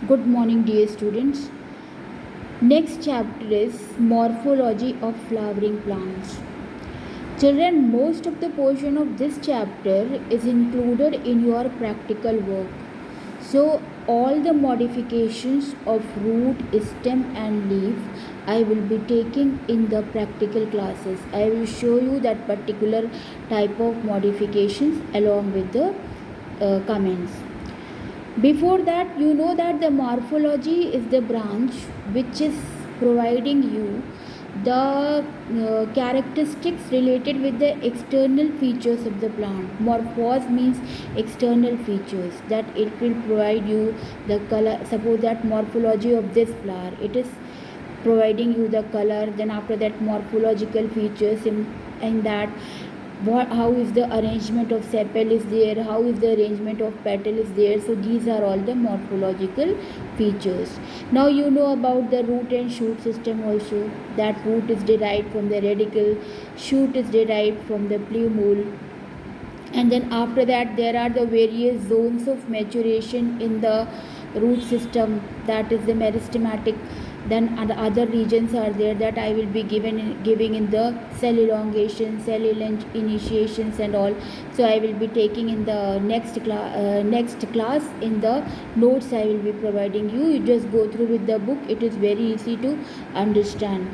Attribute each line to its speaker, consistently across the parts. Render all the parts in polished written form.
Speaker 1: Good morning, dear students. Next chapter is Morphology of Flowering Plants. Children, most of the portion of this chapter is included in your practical work. So, all the modifications of root, stem, and leaf I will be taking in the practical classes. I will show you that particular type of modifications along with the comments. Before that, you know that the morphology is the branch which is providing you the characteristics related with the external features of the plant. Morphos means external features, that it will provide you the color. Suppose that morphology of this flower, it is providing you the color. Then after that, morphological features in that how is the arrangement of sepal is there, how is the arrangement of petal is there. So these are all the morphological features. Now you know about the root and shoot system also, that root is derived from the radicle, shoot is derived from the plumule. And then after that, there are the various zones of maturation in the root system, that is the meristematic. Then other regions are there that I will be giving in the cell elongation, cell initiations and all. So I will be taking in the next class in the notes I will be providing you. You just go through with the book, it is very easy to understand.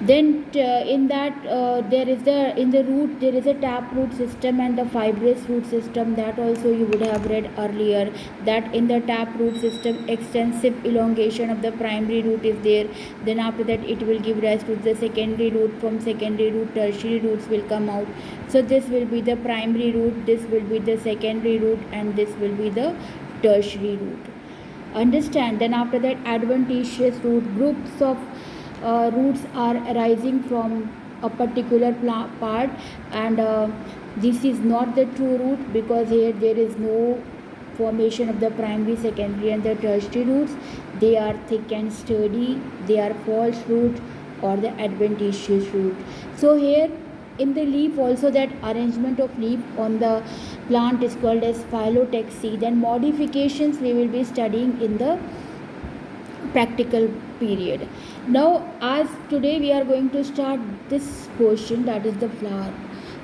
Speaker 1: Then in that there is the in the root there is a tap root system and the fibrous root system, that also you would have read earlier, that in the tap root system extensive elongation of the primary root is there. Then after that it will give rise to the secondary root. From secondary root tertiary roots will come out. So this will be the primary root, this will be the secondary root, and this will be the tertiary root. Understand? Then after that, adventitious root, groups of roots are arising from a particular part, and this is not the true root, because here there is no formation of the primary, secondary and the tertiary roots. They are thick and sturdy, they are false root or the adventitious root. So here in the leaf also, that arrangement of leaf on the plant is called as phyllotaxy. Then modifications we will be studying in the practical period. Now, as today we are going to start this portion, that is the flower.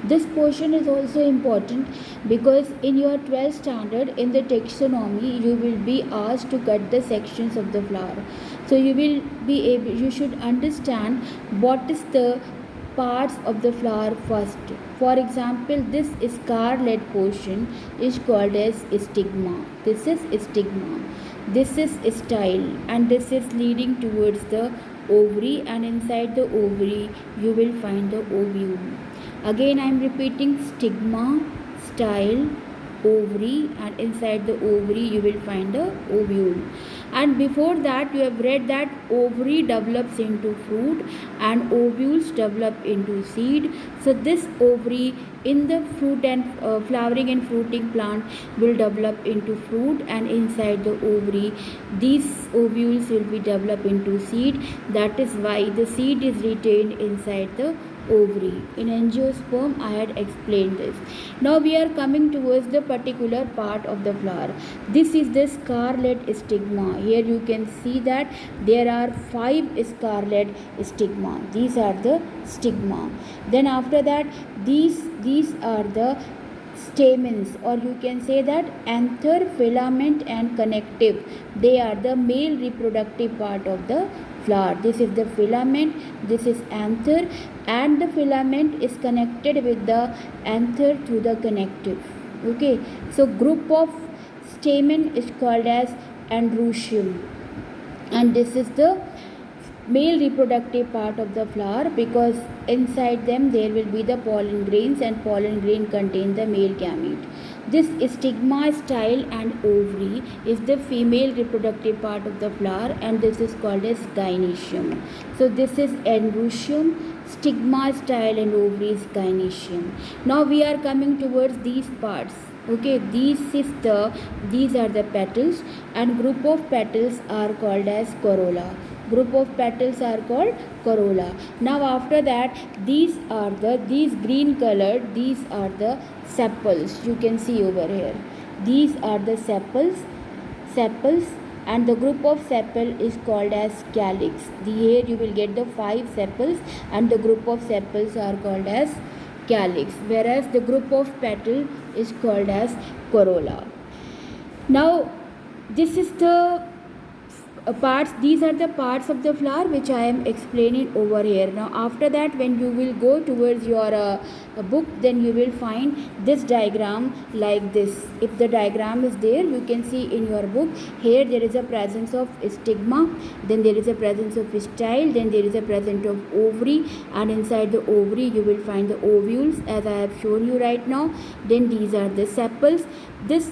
Speaker 1: This portion is also important because in your 12th standard in the taxonomy you will be asked to cut the sections of the flower. So you should understand what is the parts of the flower first. For example, this scarlet portion is called as stigma. This is stigma. This is style, and this is leading towards the ovary, and inside the ovary you will find the ovule. Again I am repeating: stigma, style, ovary, and inside the ovary you will find the ovule. And before that you have read that ovary develops into fruit and ovules develop into seed. So this ovary in the fruit and flowering and fruiting plant will develop into fruit, and inside the ovary these ovules will be developed into seed. That is why the seed is retained inside the ovary. In angiosperm I had explained this. Now we are coming towards the particular part of the flower. This is the scarlet stigma. Here you can see that there are 5 scarlet stigma. These are the stigma. Then after that, these are the stamens, or you can say that anther, filament and connective. They are the male reproductive part of the flower. This is the filament, this is anther, and the filament is connected with the anther through the connective. Okay, so group of stamen is called as androecium, and this is the male reproductive part of the flower, because inside them there will be the pollen grains, and pollen grain contain the male gamete. This stigma, style and ovary is the female reproductive part of the flower, and this is called as gynoecium. So this is androecium, stigma, style and ovary is gynoecium. Now we are coming towards these parts. Okay, these are the petals, and group of petals are called as corolla. Group of petals are called corolla. Now after that, these green colored, these are the sepals. You can see over here. These are the sepals. and the group of sepal is called as calyx. Here you will get the 5 sepals and the group of sepals are called as calyx, whereas the group of petal is called as corolla. Now this is the parts, these are the parts of the flower which I am explaining over here. Now after that, when you will go towards your book, then you will find this diagram like this. If the diagram is there, you can see in your book, here there is a presence of stigma, then there is a presence of style, then there is a presence of ovary, and inside the ovary you will find the ovules as I have shown you right now. Then these are the sepals. This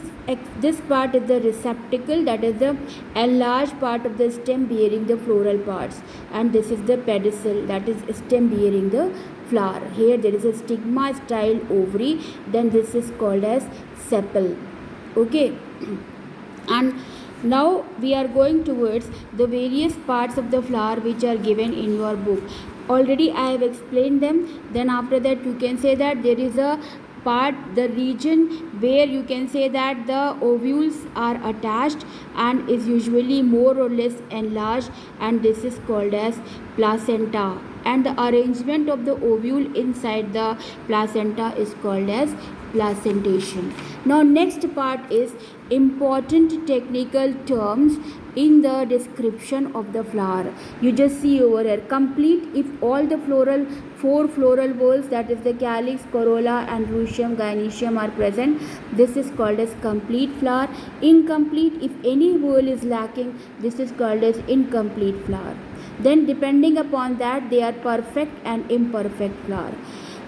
Speaker 1: part is the receptacle, that is the enlarged part of the stem bearing the floral parts, and this is the pedicel, that is stem bearing the flower. Here there is a stigma, style, ovary, then this is called as sepal. Okay. And now we are going towards the various parts of the flower which are given in your book. Already I have explained them. Then after that you can say that there is a part, the region where you can say that the ovules are attached and is usually more or less enlarged, and this is called as placenta, and the arrangement of the ovule inside the placenta is called as placentation. Now next part is important technical terms in the description of the flower. You just see over here, complete if all the four floral whorls, that is the calyx, corolla and rhocium, gynoecium are present, this is called as complete flower. Incomplete if any whorl is lacking, this is called as incomplete flower. Then depending upon that, they are perfect and imperfect flower.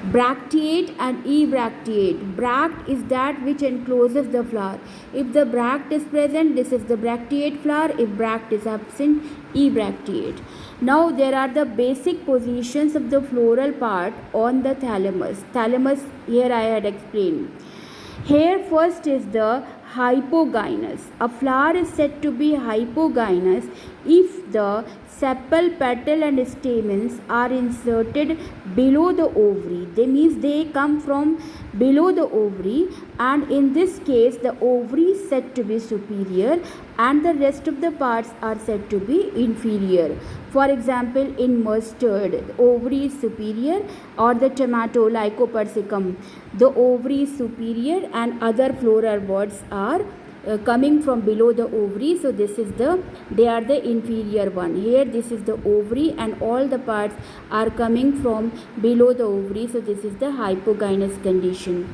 Speaker 1: Bracteate and ebracteate. Bract is that which encloses the flower. If the bract is present, this is the bracteate flower. If bract is absent, ebracteate. Now there are the basic positions of the floral part on the thalamus. Thalamus here I had explained. Here first is the hypogynous. A flower is said to be hypogynous if the sepal, petal and stamens are inserted below the ovary. They means they come from below the ovary, and in this case the ovary is said to be superior and the rest of the parts are said to be inferior. For example, in mustard, the ovary is superior, or the tomato, Lycopersicum, the ovary is superior and other floral buds are coming from below the ovary. So this is they are the inferior one. Here this is the ovary and all the parts are coming from below the ovary. So this is the hypogynous condition.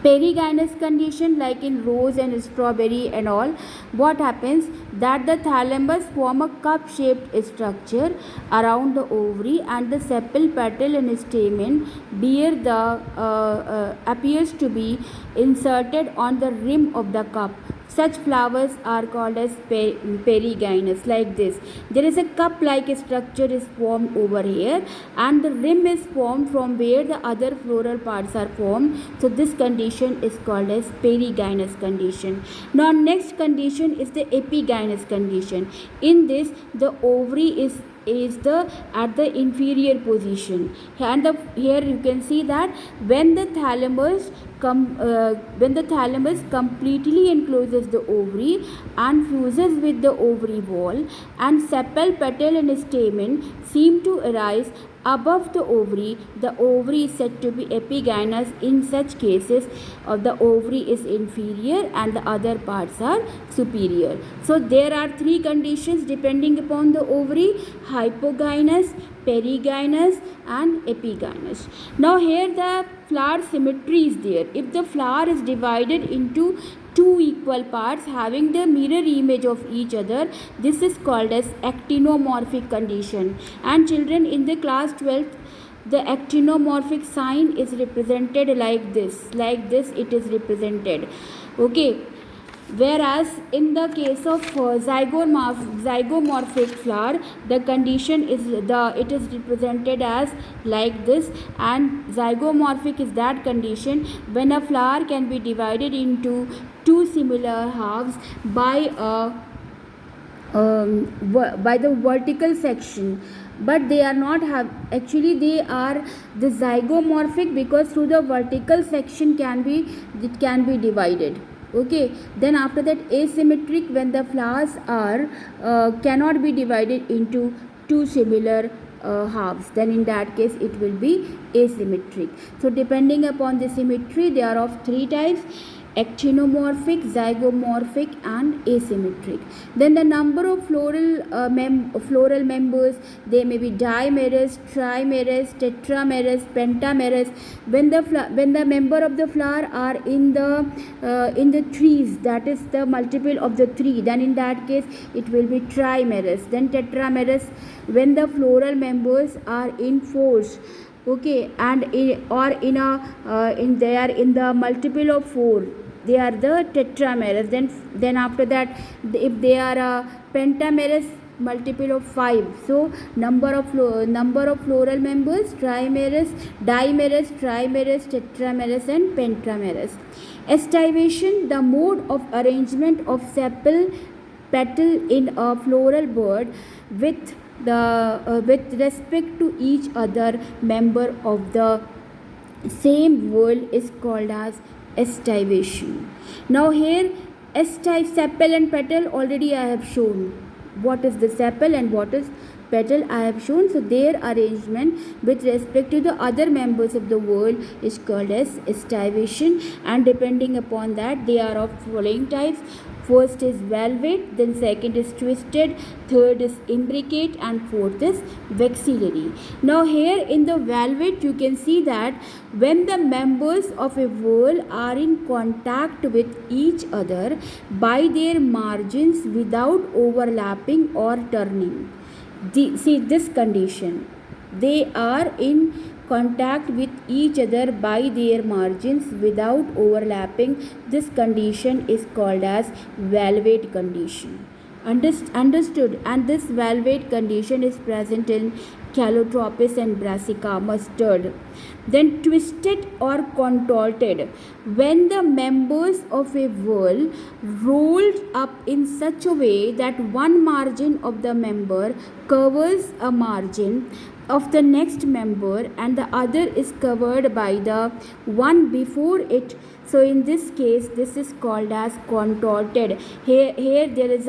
Speaker 1: Perigynous condition, like in rose and strawberry and all, what happens that the thalamus form a cup shaped structure around the ovary and the sepal, petal and stamen bear the appears to be inserted on the rim of the cup. Such flowers are called as perigynous, like this. There is a cup like structure is formed over here and the rim is formed from where the other floral parts are formed. So this condition is called as perigynous condition. Now next condition is the epigynous condition. In this the ovary is at the inferior position, and here you can see that when the thalamus completely encloses the ovary and fuses with the ovary wall, and sepal, petal and stamen seem to arise above the ovary is said to be epigynous. In such cases, the ovary is inferior and the other parts are superior. So there are three conditions depending upon the ovary: hypogynous, perigynous and epigynous. Now here the flower symmetry is there. If the flower is divided into two equal parts having the mirror image of each other, this is called as actinomorphic condition. And children, in the class 12th, the actinomorphic sign is represented like this it is represented. Okay. Whereas in the case of zygomorphic flower, the condition is it is represented as like this, and zygomorphic is that condition when a flower can be divided into two similar halves by the vertical section, but they are not they are the zygomorphic because through the vertical section it can be divided. Okay, then after that asymmetric, when the flowers are cannot be divided into two similar halves, then in that case it will be asymmetric. So depending upon the symmetry, they are of three types: actinomorphic, zygomorphic and asymmetric. Then the number of floral members, they may be dimerous, trimerous, tetramerous, pentamerous. When the member of the flower are in the trees, that is the multiple of the three, then in that case it will be trimerous. Then tetramerous, when the floral members are in fours, okay, and or they are in the multiple of four, they are the tetramerous. Then after that, if they are a pentamerous, multiple of 5, so number of floral members: trimerous, dimerous, trimerous, tetramerous and pentamerous. Estivation, the mode of arrangement of sepal petal in a floral bud with with respect to each other member of the same whorl is called as estivation. Now here, sepal and petal already I have shown. What is the sepal and what is petal I have shown. So their arrangement with respect to the other members of the whorl is called as estivation, and depending upon that, they are of following types. First is valvate, then second is twisted, third is imbricate and fourth is vexillary. Now here in the valvate, you can see that when the members of a whorl are in contact with each other by their margins without overlapping or turning. See this condition, they are in contact with each other by their margins without overlapping. This condition is called as valvate condition. Understood? And this valvate condition is present in Calotropis and Brassica mustard. Then twisted or contorted, when the members of a whorl rolled up in such a way that one margin of the member covers a margin of the next member and the other is covered by the one before it. So in this case, this is called as contorted. Here there is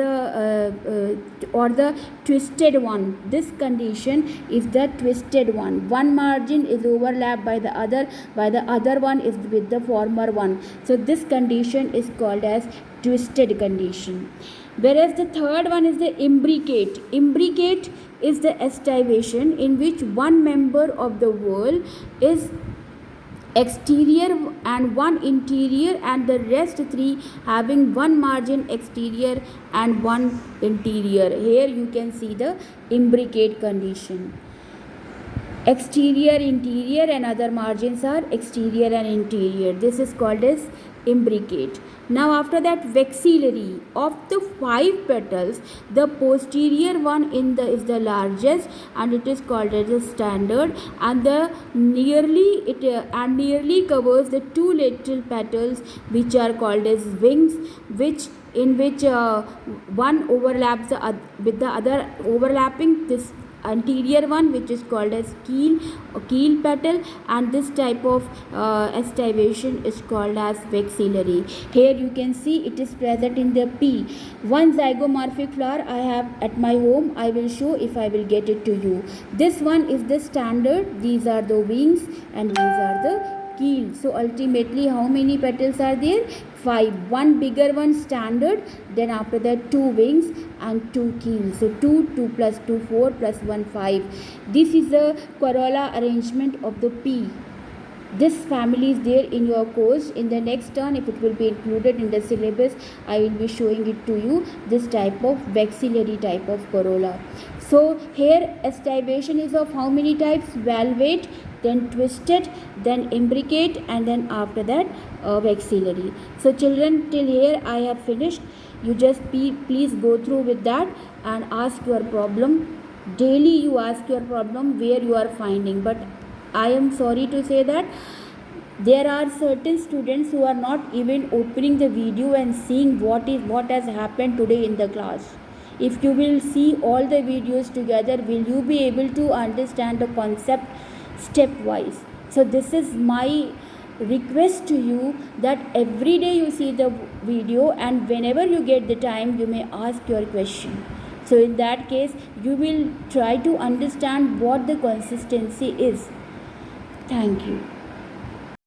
Speaker 1: or the twisted one. This condition is the twisted one. One margin is overlapped by the other one is with the former one. So this condition is called as twisted condition. Whereas the third one is the imbricate. Imbricate is the estivation in which one member of the whorl is exterior and one interior, and the rest three having one margin exterior and one interior. Here you can see the imbricate condition. Exterior, interior and other margins are exterior and interior. This is called as imbricate. Now after that, vexillary. Of the 5 petals, the posterior one is the largest and it is called as a standard, and nearly covers the 2 lateral petals which are called as wings, in which one overlaps with the other, overlapping this anterior one which is called as keel petal, and this type of estivation is called as vexillary. Here you can see it is present in the P. One zygomorphic flower I have at my home. I will show if I will get it to you. This one is the standard, these are the wings and these are the keel. So ultimately how many petals are there? 5. One bigger one standard, then after that 2 wings and 2 keels. So 2 plus 2 4 plus 1 5. This is the corolla arrangement of the P. This family is there in your course. In the next turn, if it will be included in the syllabus, I will be showing it to you, this type of vexillary type of corolla. So here estivation is of how many types? Valvate, then twisted, then imbricate, and then after that vexillary. So children, till here I have finished. You just please go through with that and ask your problem. Daily you ask your problem where you are finding, but I am sorry to say that there are certain students who are not even opening the video and seeing what has happened today in the class. If you will see all the videos together, will you be able to understand the concept stepwise? So this is my request to you that every day you see the video, and whenever you get the time you may ask your question. So in that case you will try to understand what the consistency is. Thank you.